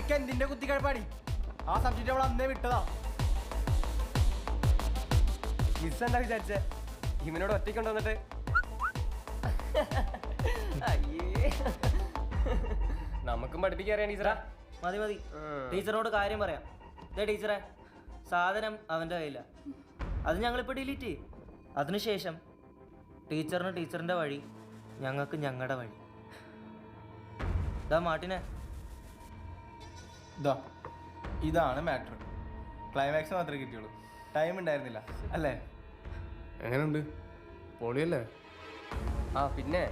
ഇതൊക്കെ എന്തിന്റെ കുത്തിക്കഴപ്പാടി? ആ സബ്ജക്റ്റ് അവൾ അന്നേ വിട്ടതാ. മിസ് എന്താ വിചാരിച്ചേ? ഇവനോട് ഒറ്റയ്ക്കുണ്ടോ എന്നിട്ട്? അയ്യേ, നമുക്കും പഠിപ്പിക്കാറിയാ ടീച്ചറാ. മതി മതി, ടീച്ചറിനോട് കാര്യം പറയാം. ഇതേ ടീച്ചറെ, സാധനം അവൻ്റെ കയ്യില്ല, അത് ഞങ്ങളിപ്പോൾ ഡിലീറ്റ് ചെയ്യും. അതിനുശേഷം ടീച്ചറിന് ടീച്ചറിൻ്റെ വഴി, ഞങ്ങൾക്ക് ഞങ്ങളുടെ വഴി. ഇതാ മാർട്ടിനെ, ഇതാണ് മാറ്റർ. ക്ലൈമാക്സ് മാത്രമേ കിട്ടിയുള്ളൂ, ടൈം ഉണ്ടായിരുന്നില്ല അല്ലേ? എങ്ങനെയുണ്ട്? പൊളിയല്ലേ? ആ പിന്നെ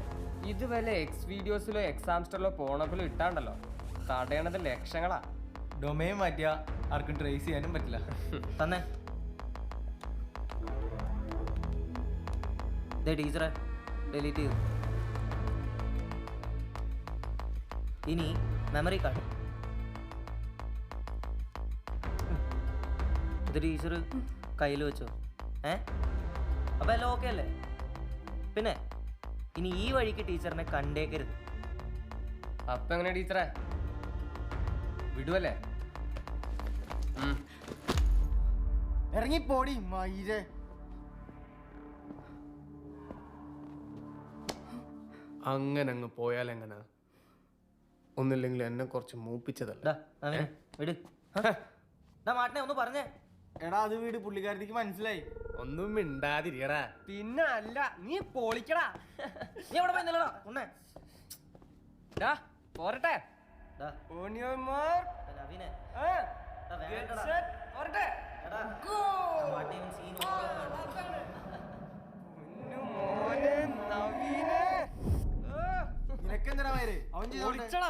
ഇത് വല്ല എക്സ് വീഡിയോസിലോ എക്സാംസ്റ്ററിലോ പോണപ്പിലോ ഇട്ടാണ്ടല്ലോ, തടയണത് ലക്ഷങ്ങളാ. ഡൊമൈൻ മാറ്റിയാ ആർക്കും ട്രേസ് ചെയ്യാനും പറ്റില്ല. തന്നെ ഇതേ ടീച്ചറെ, ഡിലീറ്റ് ചെയ്തു. ഇനി മെമ്മറി കാർഡ് ഇത് ടീച്ചർ കയ്യിൽ വെച്ചോ. അപ്പം എല്ലാം ഓക്കെ അല്ലേ? പിന്നെ ഇനി ഈ വഴിക്ക് ടീച്ചറിനെ കണ്ടേക്കരുത്. അപ്പൊ എങ്ങനെ ടീച്ചറെ, വിടുവല്ലേ? ഇറങ്ങിപ്പോടി മയിലേ. അങ്ങനെ അങ്ങ് പോയാൽ എങ്ങനെ? ഒന്നില്ലെങ്കിൽ എന്നെ കുറച്ച് മൂപ്പിച്ചതല്ല. വിട്. മാട്ടിനെ ഒന്ന് പറഞ്ഞേ. എടാ അത് വീട് പുള്ളിക്കാരത്തിക്ക് മനസ്സിലായി. ഒന്നും മിണ്ടാതിരിയടാ. പിന്നെ അല്ല, നീ പൊളിക്കടാ. നീ എവിടെ പോയി നില്ലടാ ഒന്നേ. പോരട്ടെ. നിനക്കെന്താ അവൻ ചെയ്തോളാ.